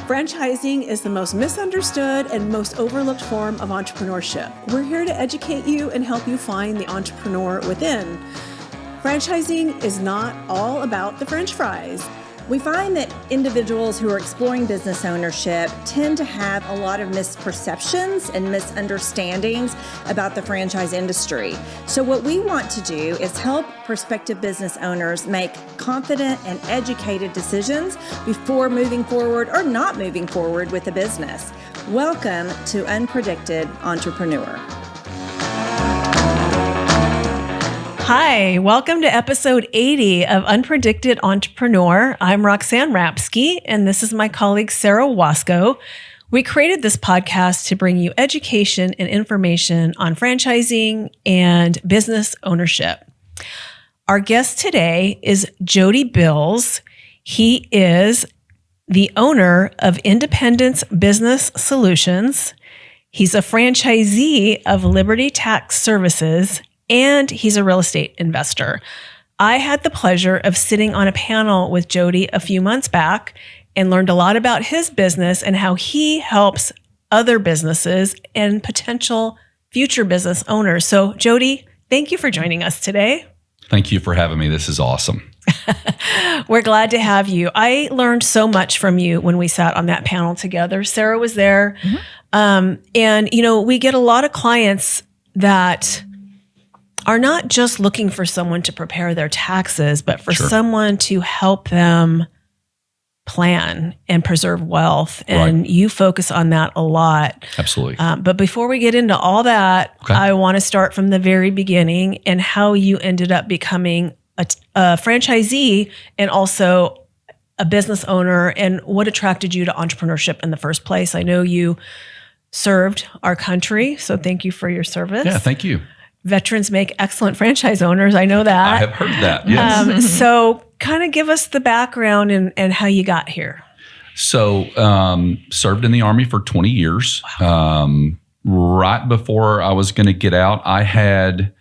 Franchising is the most misunderstood and most overlooked form of entrepreneurship. We're here to educate you and help you find the entrepreneur within. Franchising is not all about the French fries. We find that individuals who are exploring business ownership tend to have a lot of misperceptions and misunderstandings about the franchise industry. So what we want to do is help prospective business owners make confident and educated decisions before moving forward or not moving forward with a business. Welcome to Unpredicted Entrepreneur. Hi, welcome to episode 80 of Unpredicted Entrepreneur. I'm Roxanne Rapsky, and this is my colleague, Sarah Wasco. We created this podcast to bring you education and information on franchising and business ownership. Our guest today is Jody Bills. He is the owner of Independence Business Solutions. He's a franchisee of Liberty Tax Services, and he's a real estate investor. I had the pleasure of sitting on a panel with Jody a few months back and learned a lot about his business and how he helps other businesses and potential future business owners. So Jody, thank you for joining us today. Thank you for having me. This is awesome. We're glad to have you. I learned so much from you when we sat on that panel together. Sarah was there. And, we get a lot of clients that are not just looking for someone to prepare their taxes, but for someone to help them plan and preserve wealth. And you focus on that a lot. Absolutely. But before we get into all that, I want to start from the very beginning and how you ended up becoming a franchisee and also a business owner and what attracted you to entrepreneurship in the first place. I know you served our country, so thank you for your service. Yeah, thank you. Veterans make excellent franchise owners. I know that. I have heard that, yes. So kind of give us the background and how you got here. So served in the Army for 20 years. Wow. Right before I was going to get out, I had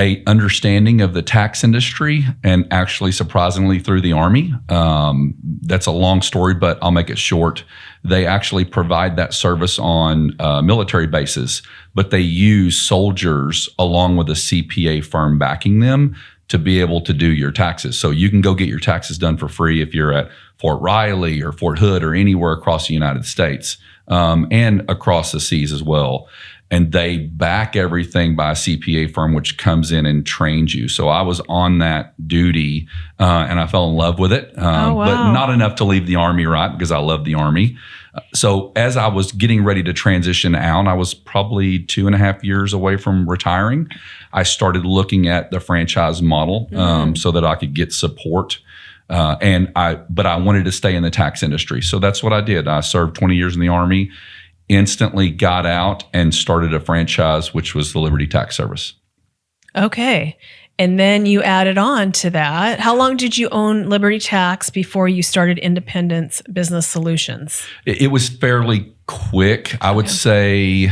a understanding of the tax industry and actually surprisingly through the Army. That's a long story, but I'll make it short. They actually provide that service on military bases, but they use soldiers along with a CPA firm backing them to be able to do your taxes. So you can go get your taxes done for free if you're at Fort Riley or Fort Hood or anywhere across the United States and across the seas as well. And they back everything by a CPA firm, which comes in and trains you. So I was on that duty and I fell in love with it, but not enough to leave the Army, right? Because I love the Army. So as I was getting ready to transition out, I was probably 2.5 years away from retiring. I started looking at the franchise model so that I could get support. But I wanted to stay in the tax industry. So that's what I did. I served 20 years in the Army. Instantly got out and started a franchise, which was the Liberty Tax Service. Okay. And then you added on to that. How long did you own Liberty Tax before you started Independence Business Solutions? It was fairly quick. I would say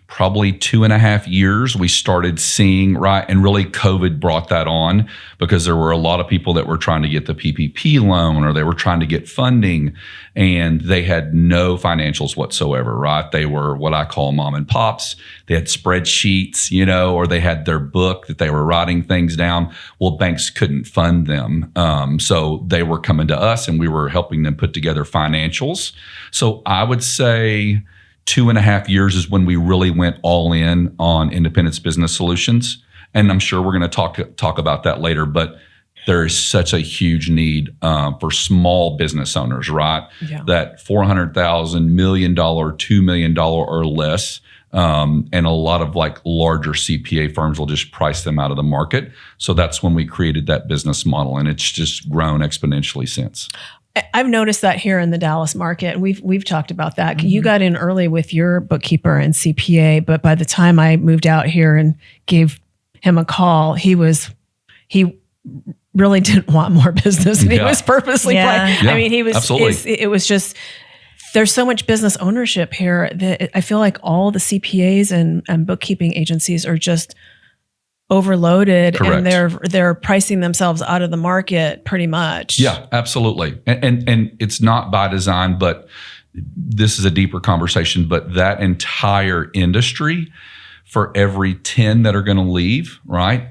probably 2.5 years we started seeing, and really COVID brought that on because there were a lot of people that were trying to get the PPP loan or they were trying to get funding and they had no financials whatsoever, right? They were what I call mom and pops. They had spreadsheets, or they had their book that they were writing things down. Well, banks couldn't fund them. So they were coming to us and we were helping them put together financials. So I would say 2.5 years is when we really went all in on Independence Business Solutions. And I'm sure we're going to talk about that later, but there is such a huge need for small business owners, right? Yeah. That $400,000, $1 million, $2 million or less. And a lot of larger CPA firms will just price them out of the market. So that's when we created that business model. And it's just grown exponentially since. I've noticed that here in the Dallas market. We've talked about that. You got in early with your bookkeeper and CPA, but by the time I moved out here and gave him a call, he really didn't want more business, and he was purposely. I mean, he was. It was just. There's so much business ownership here that I feel like all the CPAs and bookkeeping agencies are just overloaded Correct. and they're pricing themselves out of the market pretty much. Yeah, absolutely. And it's not by design, but this is a deeper conversation, but that entire industry, for every 10 that are going to leave, right?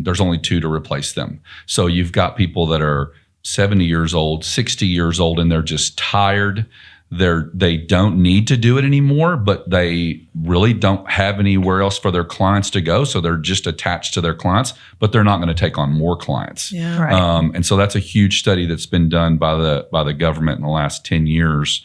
There's only 2 to replace them. So you've got people that are 70 years old, 60 years old, and they're just tired. They don't need to do it anymore, but they really don't have anywhere else for their clients to go. So they're just attached to their clients, but they're not going to take on more clients. Yeah. Right. And so that's a huge study that's been done by the government in the last 10 years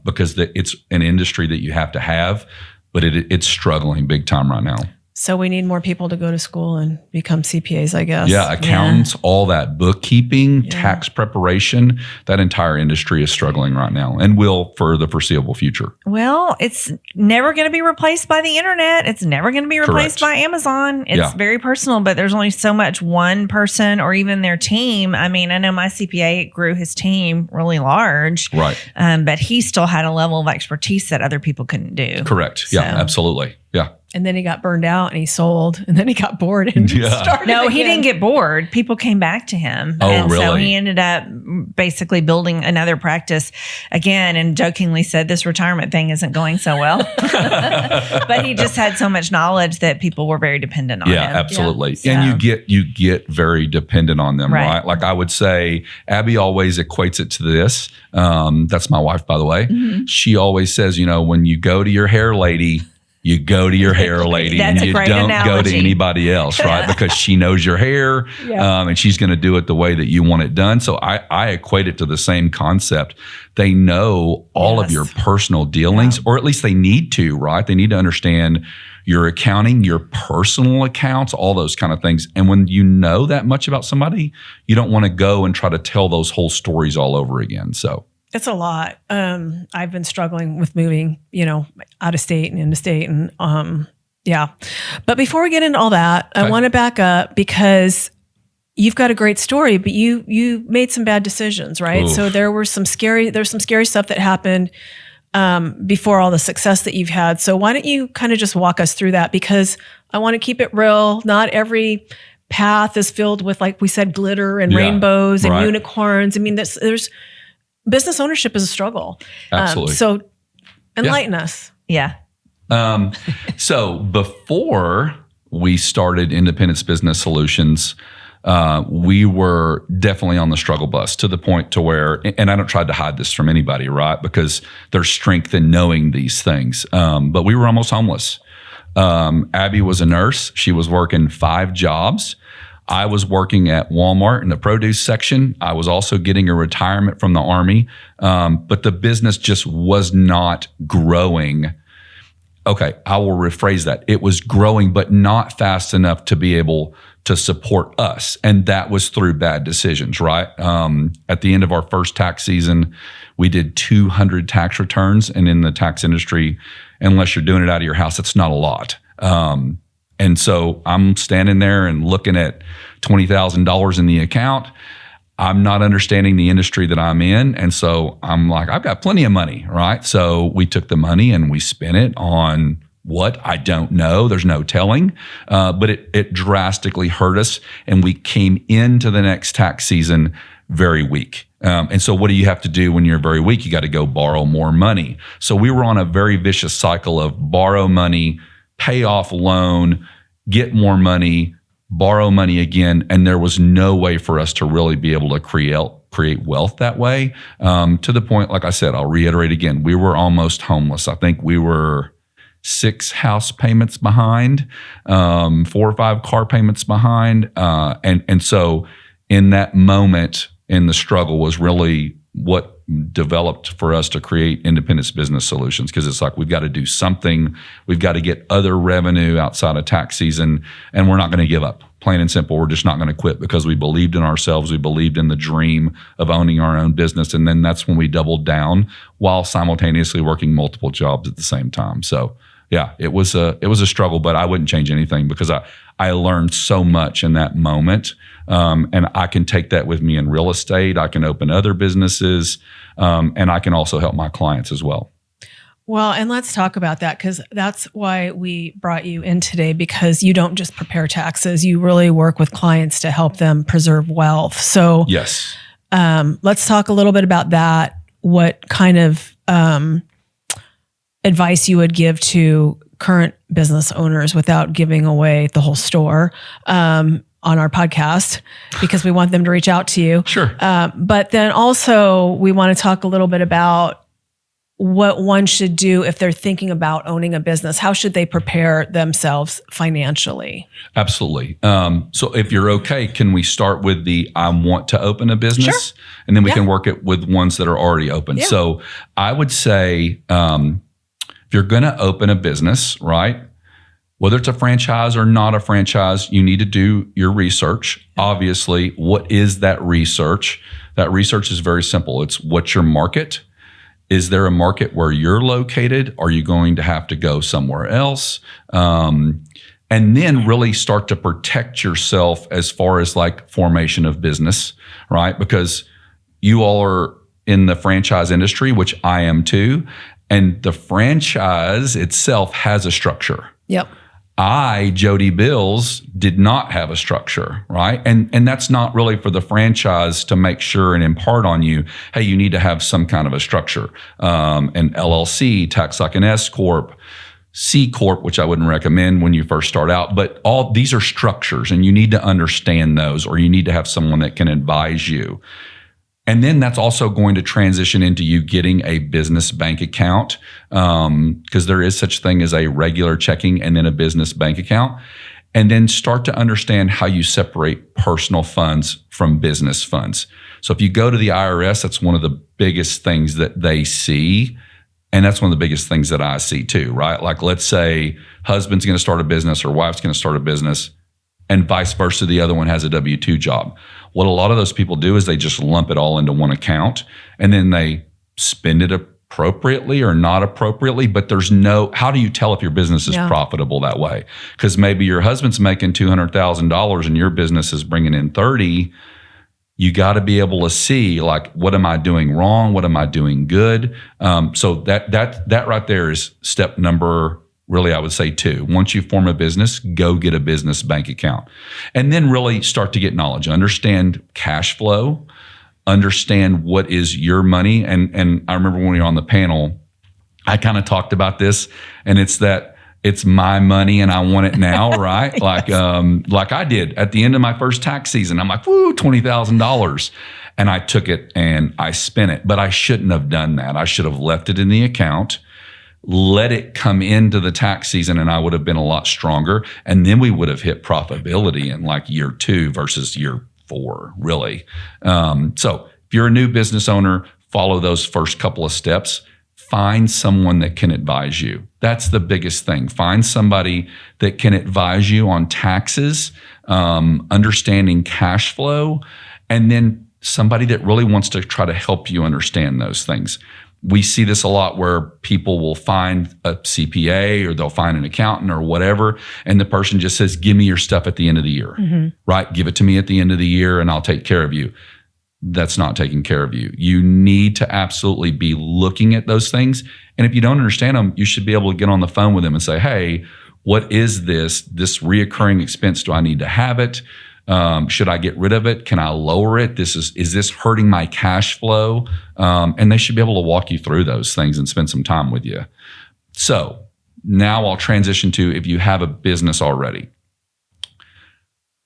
because it's an industry that you have to have, but it's struggling big time right now. So we need more people to go to school and become CPAs, I guess. Yeah, accountants, all that, bookkeeping, tax preparation, that entire industry is struggling right now and will for the foreseeable future. Well, it's never going to be replaced by the internet. It's never going to be replaced by Amazon. It's very personal, but there's only so much one person or even their team. I mean, I know my CPA grew his team really large, Right. But he still had a level of expertise that other people couldn't do. Correct. Yeah, absolutely. Yeah. And then he got burned out and he sold and then he got bored and started No, again. he didn't get bored. People came back to him. Oh, and so really? he ended up basically building another practice again and jokingly said, this retirement thing isn't going so well. But he just had so much knowledge that people were very dependent on him. Yeah, absolutely. Yeah. And you get very dependent on them, right? Like I would say, Abby always equates it to this. That's my wife, by the way. Mm-hmm. She always says, when you go to your hair lady, you go to your hair lady That's and a you great don't go to analogy. anybody else, right? Because she knows your hair and she's going to do it the way that you want it done. So I equate it to the same concept. They know all of your personal dealings, or at least they need to, right? They need to understand your accounting, your personal accounts, all those kind of things. And when you know that much about somebody, you don't want to go and try to tell those whole stories all over again. So it's a lot. I've been struggling with moving, out of state and into state and But before we get into all that, I want to back up because you've got a great story, but you made some bad decisions, right? Oof. So there's some scary stuff that happened before all the success that you've had. So why don't you kind of just walk us through that? Because I want to keep it real. Not every path is filled with, like we said, glitter and rainbows and unicorns. I mean, there's business ownership is a struggle. Absolutely. So enlighten us. Yeah. So before we started Independence Business Solutions, we were definitely on the struggle bus to the point to where, and I don't try to hide this from anybody, right? Because there's strength in knowing these things. But we were almost homeless. Abby was a nurse. She was working 5 jobs. I was working at Walmart in the produce section. I was also getting a retirement from the Army. But the business just was not growing. Okay, I will rephrase that. It was growing, but not fast enough to be able to support us. And that was through bad decisions, right? At the end of our first tax season, we did 200 tax returns. And in the tax industry, unless you're doing it out of your house, it's not a lot. And so I'm standing there and looking at $20,000 in the account. I'm not understanding the industry that I'm in. And so I'm like, I've got plenty of money, right? So we took the money and we spent it on what? I don't know. There's no telling. But it drastically hurt us. And we came into the next tax season very weak. And so what do you have to do when you're very weak? You got to go borrow more money. So we were on a very vicious cycle of borrow money, pay off loan, get more money, borrow money again. And there was no way for us to really be able to create wealth that way. To the point, like I said, I'll reiterate again, we were almost homeless. I think we were 6 house payments behind, 4 or 5 car payments behind. And so in that moment in the struggle was really what developed for us to create Independence Business Solutions, because it's like, we've got to do something. We've got to get other revenue outside of tax season, and we're not going to give up. Plain and simple, we're just not going to quit because we believed in ourselves. We believed in the dream of owning our own business. And then that's when we doubled down while simultaneously working multiple jobs at the same time. So yeah, it was a struggle, but I wouldn't change anything because I learned so much in that moment. And I can take that with me in real estate. I can open other businesses, and I can also help my clients as well. Well, and let's talk about that, because that's why we brought you in today, because you don't just prepare taxes. You really work with clients to help them preserve wealth. So Yes. let's talk a little bit about that. What kind of advice you would give to current business owners without giving away the whole store on our podcast, because we want them to reach out to you. Sure. But then also we want to talk a little bit about what one should do if they're thinking about owning a business. How should they prepare themselves financially? Absolutely. So if you're okay, can we start with the I want to open a business? Sure. And then we can work it with ones that are already open. Yeah. So I would say if you're going to open a business, right, whether it's a franchise or not a franchise, you need to do your research. Obviously, what is that research? That research is very simple. It's what's your market? Is there a market where you're located? Are you going to have to go somewhere else? And then really start to protect yourself as far as like formation of business, right? Because you all are in the franchise industry, which I am too. And the franchise itself has a structure. Yep. I, Jody Bills, did not have a structure, right? And that's not really for the franchise to make sure and impart on you, hey, you need to have some kind of a structure. An LLC, tax like an S Corp, C Corp, which I wouldn't recommend when you first start out, but all these are structures and you need to understand those, or you need to have someone that can advise you. And then that's also going to transition into you getting a business bank account, because there is such thing as a regular checking and then a business bank account. And then start to understand how you separate personal funds from business funds. So if you go to the IRS, that's one of the biggest things that they see. And that's one of the biggest things that I see too, right? Like let's say husband's going to start a business or wife's going to start a business, and vice versa, the other one has a W-2 job. What a lot of those people do is they just lump it all into one account and then they spend it appropriately or not appropriately, but there's no, how do you tell if your business is profitable that way? Because maybe your husband's making $200,000 and your business is bringing in 30. You got to be able to see like, what am I doing wrong? What am I doing good? So that right there is step number, really, I would say 2. Once you form a business, go get a business bank account. And then really start to get knowledge. Understand cash flow. Understand what is your money. And I remember when we were on the panel, I kind of talked about this, and it's that it's my money and I want it now, right? Yes. Like I did at the end of my first tax season. I'm like, woo, $20,000. And I took it and I spent it. But I shouldn't have done that. I should have left it in the account, let it come into the tax season, and I would have been a lot stronger. And then we would have hit profitability in like year 2 versus year 4, really. So if you're a new business owner, follow those first couple of steps. Find someone that can advise you. That's the biggest thing. Find somebody that can advise you on taxes, understanding cash flow, and then somebody that really wants to try to help you understand those things. We see this a lot where people will find a CPA or they'll find an accountant or whatever, and the person just says, give me your stuff at the end of the year, right? Give it to me at the end of the year and I'll take care of you. That's not taking care of you. You need to absolutely be looking at those things. And if you don't understand them, you should be able to get on the phone with them and say, hey, what is this reoccurring expense? Do I need to have it? Should I get rid of it? Can I lower it? Is this hurting my cash flow? And they should be able to walk you through those things and spend some time with you. So now I'll transition to, if you have a business already,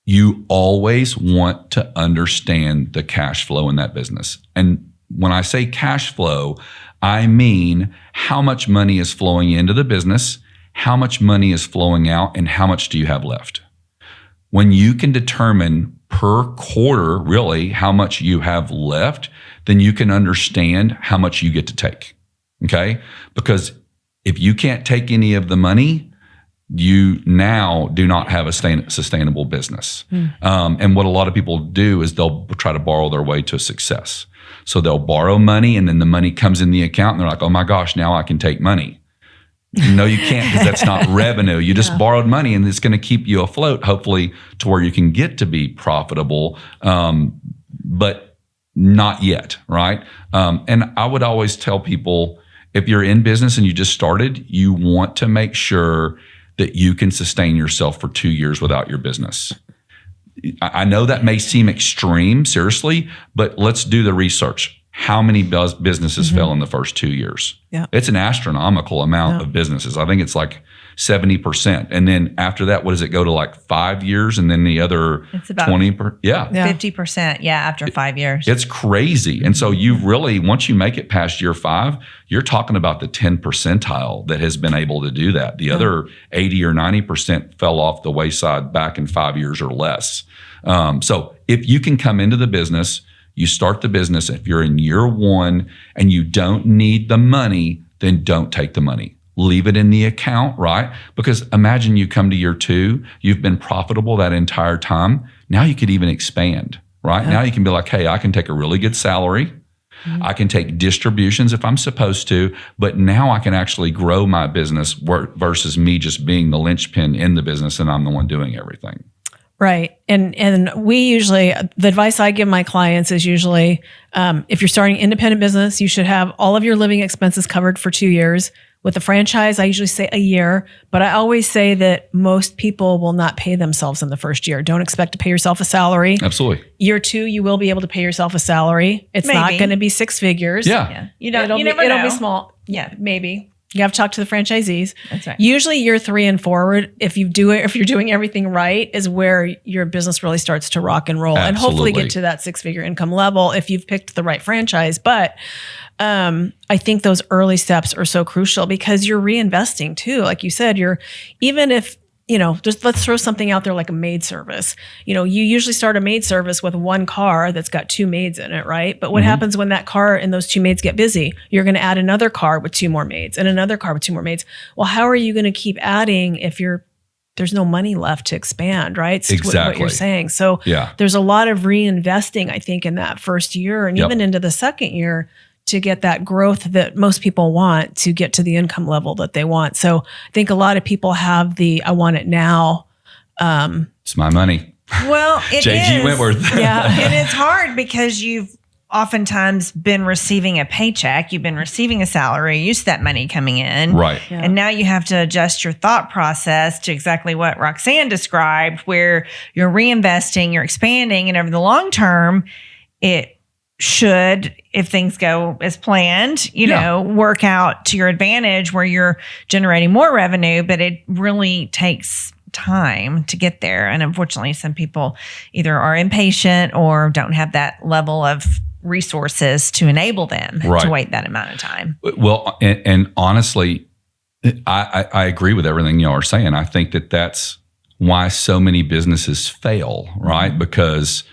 you always want to understand the cash flow in that business. And when I say cash flow, I mean how much money is flowing into the business, how much money is flowing out, and how much do you have left? When you can determine per quarter, really, how much you have left, then you can understand how much you get to take, okay? Because if you can't take any of the money, you now do not have a sustainable business. And what a lot of people do is they'll try to borrow their way to success. So they'll borrow money, and then the money comes in the account, and they're like, oh my gosh, now I can take money. No, you can't, because that's not revenue. You just borrowed money, and it's going to keep you afloat, hopefully, to where you can get to be profitable, but not yet, right? And I would always tell people, if you're in business and you just started, you want to make sure that you can sustain yourself for 2 years without your business. I know that may seem extreme, seriously, but let's do the research. How many businesses fell in the first 2 years? Yeah. It's an astronomical amount of businesses. I think it's like 70%. And then after that, what does it go to, like 5 years? And then the other it's about 20%? Yeah. 50%. Yeah. After 5 years. It's crazy. And so you really, once you make it past year 5, you're talking about the 10 percentile that has been able to do that. The other 80 or 90% fell off the wayside back in 5 years or less. So if you can come into the business, you start the business, if you're in year 1 and you don't need the money, then don't take the money. Leave it in the account, right? Because imagine you come to year 2, you've been profitable that entire time. Now you could even expand, right? Now you can be like, hey, I can take a really good salary. I can take distributions if I'm supposed to, but now I can actually grow my business versus me just being the linchpin in the business and I'm the one doing everything. Right. And we usually, the advice I give my clients is usually, if you're starting independent business, you should have all of your living expenses covered for 2 years. With a franchise, I usually say a year, but I always say that most people will not pay themselves in the first year. Don't expect to pay yourself a salary. Absolutely. Year 2, you will be able to pay yourself a salary. It's not going to be 6 figures. Yeah. You never know. It'll be small. Yeah, maybe. You have to talk to the franchisees. That's right. Usually year 3 and forward, if you're doing everything right, is where your business really starts to rock and roll. And hopefully get to that 6-figure income level if you've picked the right franchise. But I think those early steps are so crucial because you're reinvesting too. Like you said, even if, just let's throw something out there like a maid service. You usually start a maid service with one car that's got 2 maids in it, right? But what happens when that car and those 2 maids get busy? You're going to add another car with 2 more maids and another car with 2 more maids. Well, how are you going to keep adding if there's no money left to expand, right? It's exactly what you're saying. So there's a lot of reinvesting, I think, in that first year and even into the second year to get that growth that most people want to get to the income level that they want. So I think a lot of people have I want it now. It's my money. Well, it JG is. Wentworth. Yeah. And it's hard because you've oftentimes been receiving a paycheck. You've been receiving a salary, used to that money coming in. Right. Yeah. And now you have to adjust your thought process to exactly what Roxanne described, where you're reinvesting, you're expanding, and over the long term, it should, if things go as planned, work out to your advantage where you're generating more revenue, but it really takes time to get there. And unfortunately, some people either are impatient or don't have that level of resources to enable them to wait that amount of time. Well, and honestly, I agree with everything y'all are saying. I think that that's why so many businesses fail, right? Because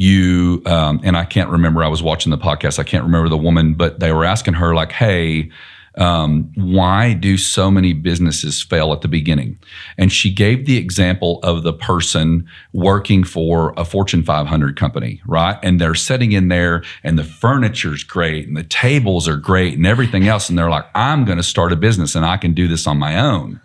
and I can't remember, I was watching the podcast, I can't remember the woman, but they were asking her like, hey, why do so many businesses fail at the beginning? And she gave the example of the person working for a Fortune 500 company, right? And they're sitting in there and the furniture's great and the tables are great and everything else. And they're like, I'm going to start a business and I can do this on my own.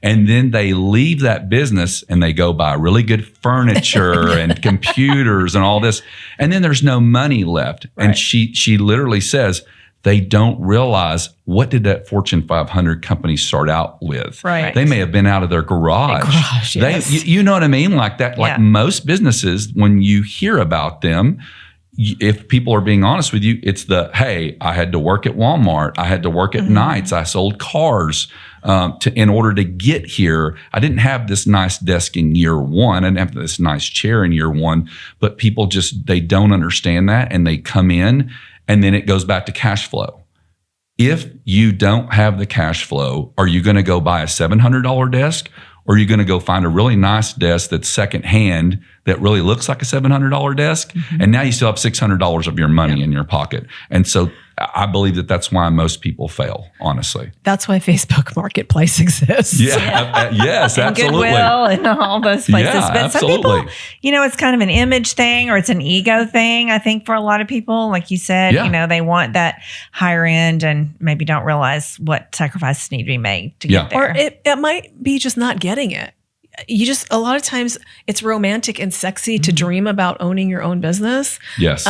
And then they leave that business and they go buy really good furniture and computers and all this. And then there's no money left. Right. And she literally says, they don't realize what did that Fortune 500 company start out with. Right. They may have been out of their garage. Yes. You know what I mean? Like that, like most businesses, when you hear about them, if people are being honest with you, it's hey, I had to work at Walmart. I had to work at nights. I sold cars in order to get here. I didn't have this nice desk in year 1. I didn't have this nice chair in year 1. But people they don't understand that. And they come in and then it goes back to cash flow. If you don't have the cash flow, are you going to go buy a $700 desk? Or are you going to go find a really nice desk that's secondhand that really looks like a $700 desk? And now you still have $600 of your money in your pocket. And so I believe that's why most people fail, honestly. That's why Facebook Marketplace exists. Yes, and absolutely. Goodwill and all those places. Yeah, but absolutely. Some people, it's kind of an image thing or it's an ego thing, I think, for a lot of people. Like you said, they want that higher end and maybe don't realize what sacrifices need to be made to get there. Or it might be just not getting it. A lot of times it's romantic and sexy to dream about owning your own business. Yes.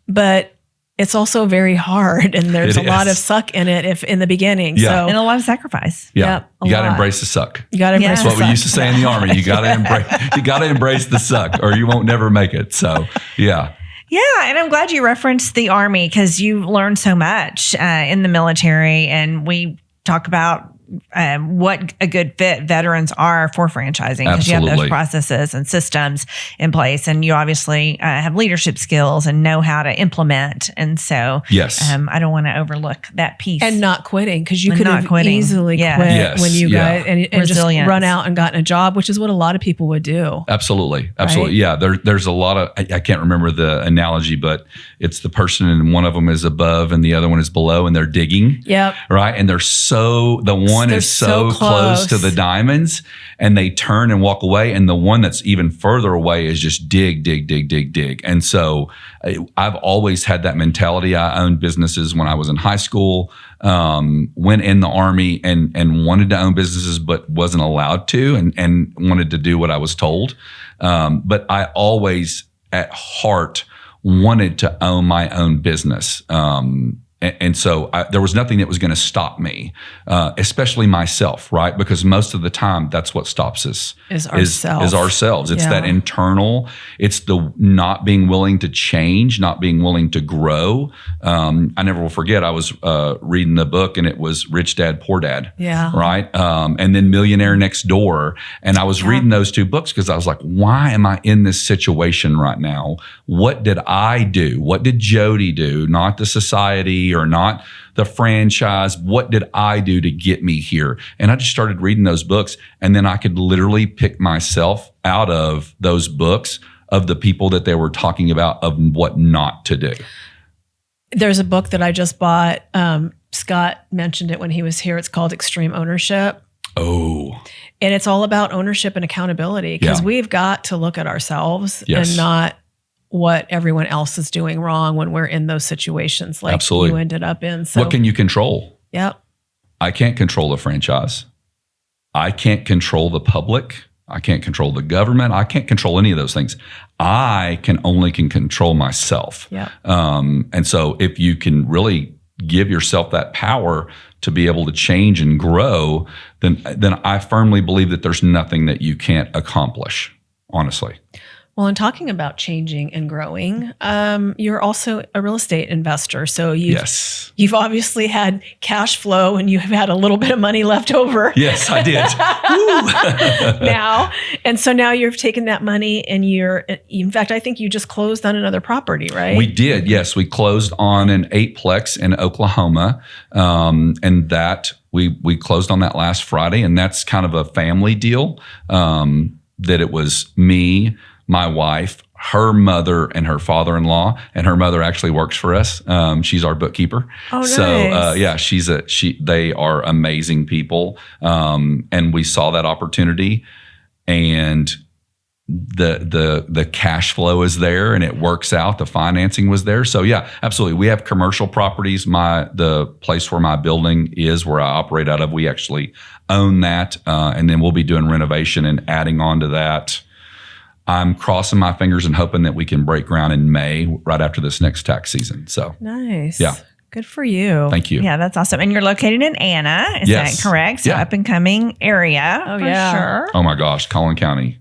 But it's also very hard, and there's a lot of suck in it if in the beginning. Yeah. So And a lot of sacrifice. Yeah. Yep, you got to embrace the suck. you got to embrace Yeah. the That's what we suck. used to say in the Army. You got to embrace the suck, or you won't never make it. So, yeah. Yeah, and I'm glad you referenced the Army because you learned so much in the military, and we talk about what a good fit veterans are for franchising because you have those Absolutely. processes and systems in place, and you obviously have leadership skills and know how to implement. And so, Yes. I don't want to overlook that piece. And not quitting, because you And could not have quitting. easily Yeah. quit Yes, when you yeah. guys and just Resilience. run out and gotten a job, which is what a lot of people would do. Absolutely. Yeah. There's a lot of, I can't remember the analogy, but it's the person and one of them is above and the other one is below and they're digging. Yep. Right. And the one They're is so close to the diamonds and they turn and walk away. And the one that's even further away is just dig. And so I've always had that mentality. I owned businesses when I was in high school, went in the Army and wanted to own businesses, but wasn't allowed to and wanted to do what I was told. But I always at heart wanted to own my own business. And so there was nothing that was going to stop me, especially myself, right? Because most of the time, that's what stops us Is ourselves. It's Yeah. that internal. It's the not being willing to change, not being willing to grow. I never will forget. I was reading the book, and it was Rich Dad, Poor Dad. Yeah. Right. And then Millionaire Next Door. And I was reading those two books because I was like, why am I in this situation right now? What did I do? What did Jody do? Not the society or not the franchise. What did I do to get me here? And I just started reading those books, and then I could literally pick myself out of those books of the people that they were talking about of what not to do. There's a book that I just bought. Scott mentioned it when he was here. It's called Extreme Ownership. Oh, And it's all about ownership and accountability, because Yeah. we've got to look at ourselves Yes. and not what everyone else is doing wrong when we're in those situations like Absolutely. you ended up in. So, what can you control? yep. I can't control the franchise. I can't control the public. I can't control the government. I can't control any of those things. I can control myself. Yep. And so if you can really give yourself that power to be able to change and grow, then I firmly believe that there's nothing that you can't accomplish, honestly. Well, in talking about changing and growing, you're also a real estate investor. So you've obviously had cash flow and you have had a little bit of money left over. Yes, I did. now. And so now you've taken that money and in fact, I think you just closed on another property, right? We did. Yes. We closed on an 8-plex in Oklahoma. And that we closed on that last Friday. And that's kind of a family deal, that it was me, my wife, her mother, and her father-in-law, and her mother actually works for us. She's our bookkeeper. Oh, nice. So yeah, they are amazing people. And we saw that opportunity, and the cash flow is there, and it works out. The financing was there. So yeah, absolutely. We have commercial properties. The place where my building is, where I operate out of, we actually own that. And then we'll be doing renovation and adding on to that. I'm crossing my fingers and hoping that we can break ground in May, right after this next tax season. So Nice. Yeah. Good for you. thank you. Yeah, that's awesome. And you're located in Anna, is Yes. that correct? So Yeah. up and coming area. Oh, for yeah. sure. Oh my gosh, Collin County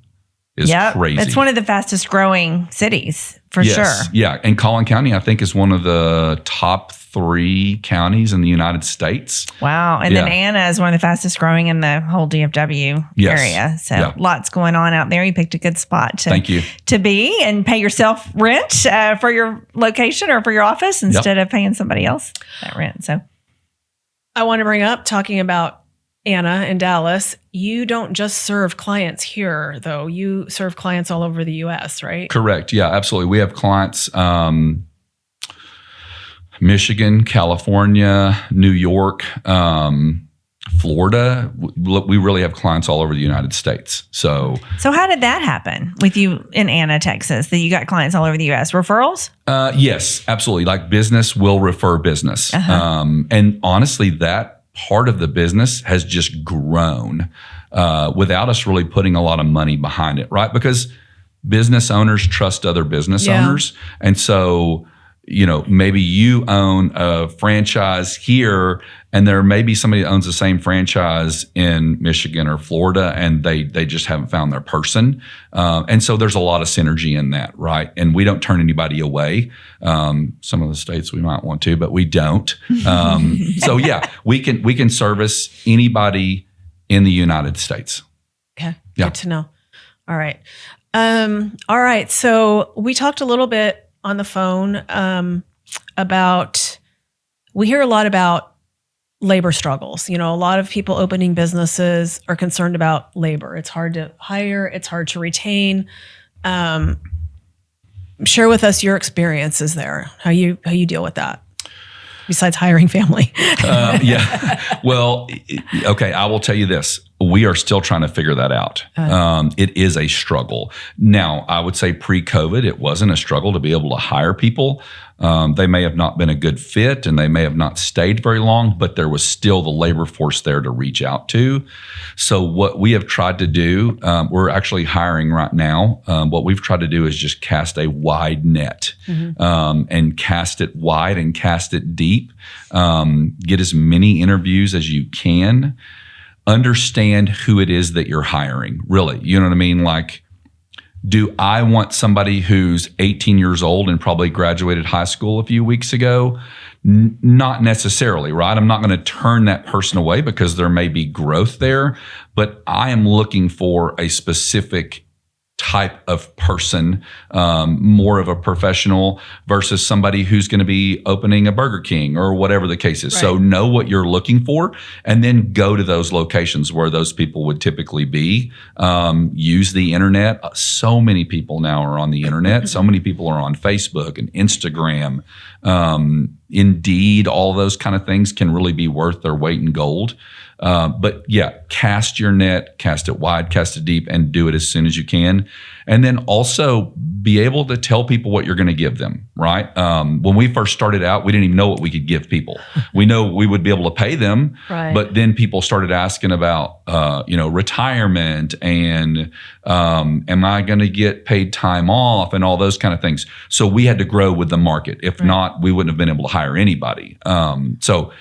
is Yep. crazy. It's one of the fastest growing cities for Yes. sure. Yeah. And Collin County, I think, is one of the top 3 counties in the United States. Wow. And then Yeah. Anna is one of the fastest growing in the whole DFW Yes. area. So Yeah. lots going on out there. You picked a good spot Thank you. to be and pay yourself rent for your location or for your office instead of paying somebody else that rent. So I want to bring up, talking about Anna in Dallas, you don't just serve clients here, though. You serve clients all over the U.S., right? Correct. Yeah, absolutely. We have clients, Michigan, California, New York, Florida. We really have clients all over the United States. So how did that happen with you in Anna, Texas, that you got clients all over the U.S.? Referrals? yes, absolutely. Like business will refer business. And honestly, that part of the business has just grown without us really putting a lot of money behind it, right? Because business owners trust other business owners. And so maybe you own a franchise here, and there may be somebody that owns the same franchise in Michigan or Florida, and they just haven't found their person. And so there's a lot of synergy in that, right? And we don't turn anybody away. Some of the states we might want to, but we don't. So yeah, we can service anybody in the United States. Okay, Yeah. good to know. All right. All right. So we talked a little bit on the phone about, we hear a lot about labor struggles. A lot of people opening businesses are concerned about labor. It's hard to hire. It's hard to retain. Share with us your experiences there, how you deal with that, besides hiring family. Yeah. Well, okay. I will tell you this. We are still trying to figure that out. It is a struggle. Now, I would say pre-COVID, it wasn't a struggle to be able to hire people. They may have not been a good fit and they may have not stayed very long, but there was still the labor force there to reach out to. So what we have tried to do, we're actually hiring right now. What we've tried to do is just cast a wide net, and cast it wide and cast it deep. Get as many interviews as you can. Understand who it is that you're hiring, really. You know what I mean? Like, do I want somebody who's 18 years old and probably graduated high school a few weeks ago? Not necessarily, right? I'm not going to turn that person away because there may be growth there, but I am looking for a specific type of person, more of a professional versus somebody who's going to be opening a Burger King or whatever the case is. Right. So know what you're looking for and then go to those locations where those people would typically be. Use the internet. So many people now are on the internet. So many people are on Facebook and Instagram. Indeed, all those kind of things can really be worth their weight in gold. But yeah, cast your net, cast it wide, cast it deep, and do it as soon as you can. And then also be able to tell people what you're going to give them, right? When we first started out, we didn't even know what we could give people. We know we would be able to pay them, right. But then people started asking about, retirement and am I going to get paid time off and all those kind of things. So we had to grow with the market. If not, we wouldn't have been able to hire anybody. So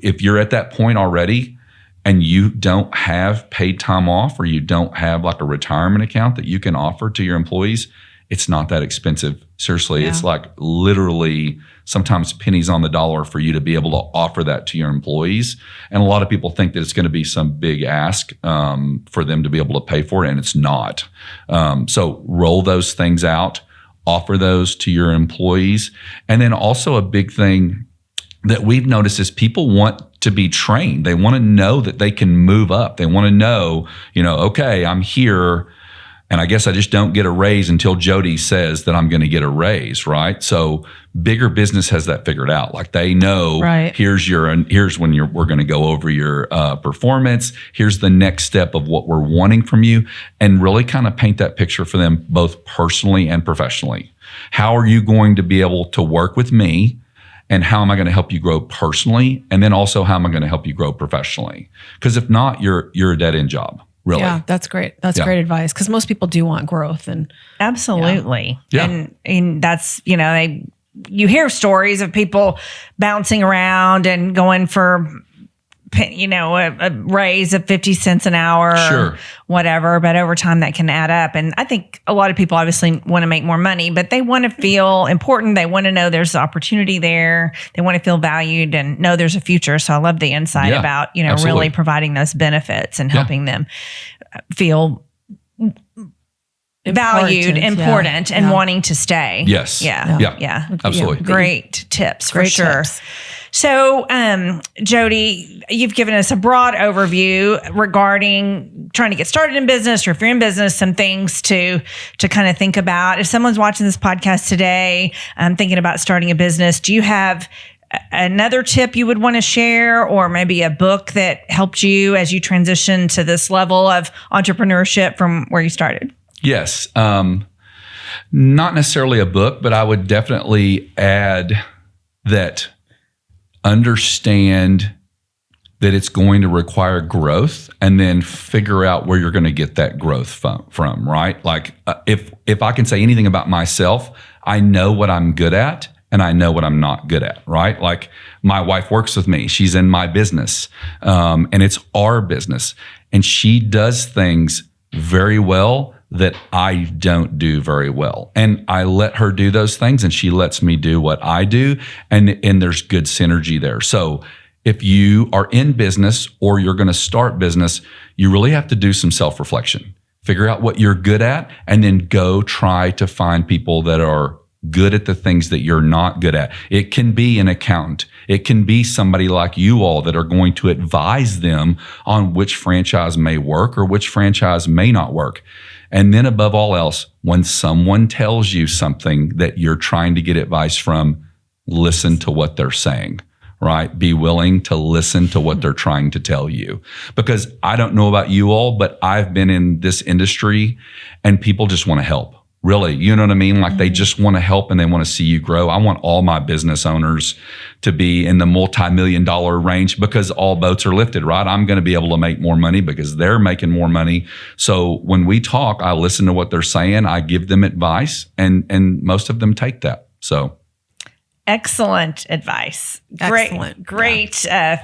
if you're at that point already, and you don't have paid time off or you don't have like a retirement account that you can offer to your employees, it's not that expensive. Seriously, It's like literally sometimes pennies on the dollar for you to be able to offer that to your employees. And a lot of people think that it's going to be some big ask for them to be able to pay for it, and it's not. So roll those things out, offer those to your employees. And then also a big thing that we've noticed is people want to be trained. They want to know that they can move up. They want to know, okay, I'm here and I guess I just don't get a raise until Jody says that I'm going to get a raise, right? So bigger business has that figured out. Like they know, right. Here's when we're going to go over your performance. Here's the next step of what we're wanting from you, and really kind of paint that picture for them both personally and professionally. How are you going to be able to work with me? And how am I going to help you grow personally? And then also, how am I going to help you grow professionally? Because if not, you're a dead end job, really. Yeah, that's great. That's great advice, because most people do want growth. And absolutely. Yeah. And that's, you hear stories of people bouncing around and going for, a raise of 50 cents an hour, sure, or whatever. But over time that can add up. And I think a lot of people obviously want to make more money, but they want to feel important. They want to know there's opportunity there. They want to feel valued and know there's a future. So I love the insight about, absolutely. really providing those benefits and helping them feel valued, important, and wanting to stay. Yes. Yeah. Absolutely. Great tips for Great sure. tips. So, Jody, you've given us a broad overview regarding trying to get started in business, or if you're in business, some things to kind of think about. If someone's watching this podcast today, thinking about starting a business, do you have another tip you would want to share, or maybe a book that helped you as you transition to this level of entrepreneurship from where you started? Yes. Not necessarily a book, but I would definitely add that understand that it's going to require growth, and then figure out where you're going to get that growth from, right? Like if I can say anything about myself, I know what I'm good at and I know what I'm not good at, right? Like my wife works with me. She's in my business, and it's our business. And she does things very well that I don't do very well. And I let her do those things, and she lets me do what I do. And there's good synergy there. So if you are in business or you're going to start business, you really have to do some self-reflection. Figure out what you're good at, and then go try to find people that are good at the things that you're not good at. It can be an accountant. It can be somebody like you all that are going to advise them on which franchise may work or which franchise may not work. And then above all else, when someone tells you something that you're trying to get advice from, listen to what they're saying, right? Be willing to listen to what they're trying to tell you. Because I don't know about you all, but I've been in this industry and people just want to help. Really, you know what I mean? Like they just want to help and they want to see you grow. I want all my business owners to be in the multi-million-dollar range because all boats are lifted, right? I'm going to be able to make more money because they're making more money. So when we talk, I listen to what they're saying. I give them advice, and most of them take that. So. Excellent advice. Excellent. Great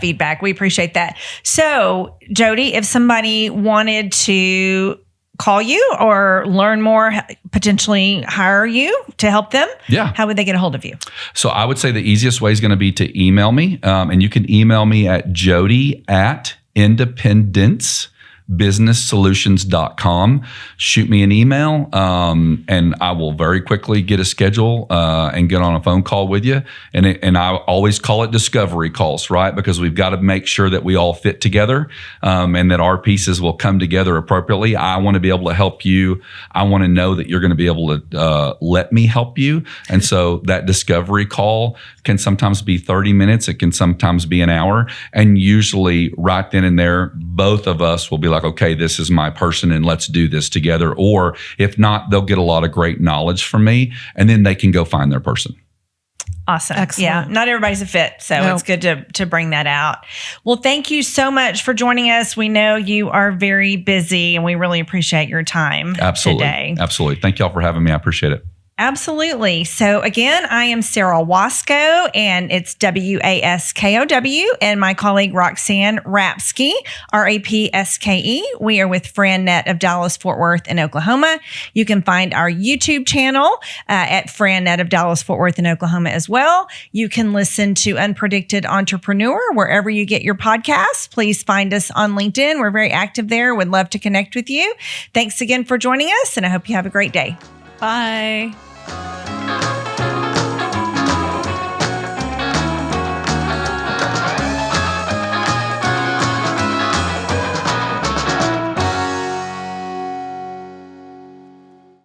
feedback. We appreciate that. So, Jody, if somebody wanted to call you or learn more, potentially hire you to help them, how would they get a hold of you? So I would say the easiest way is going to be to email me. And you can email me at jody@independencebusinossolutions.com. Shoot me an email, and I will very quickly get a schedule and get on a phone call with you. And I always call it discovery calls, right? Because we've got to make sure that we all fit together, and that our pieces will come together appropriately. I want to be able to help you. I want to know that you're going to be able to let me help you. And so that discovery call can sometimes be 30 minutes. It can sometimes be an hour. And usually right then and there, both of us will be like, okay, this is my person and let's do this together. Or if not, they'll get a lot of great knowledge from me, and then they can go find their person. Awesome. Excellent. Yeah. Not everybody's a fit. So it's good to bring that out. Well, thank you so much for joining us. We know you are very busy and we really appreciate your time today. Absolutely. Thank y'all for having me. I appreciate it. Absolutely. So again, I am Sarah Waskow, and it's WASKOW, and my colleague Roxanne Rapske, RAPSKE. We are with FranNet of Dallas-Fort Worth in Oklahoma. You can find our YouTube channel at FranNet of Dallas-Fort Worth in Oklahoma as well. You can listen to Unpredicted Entrepreneur wherever you get your podcasts. Please find us on LinkedIn. We're very active there. Would love to connect with you. Thanks again for joining us, and I hope you have a great day. Bye.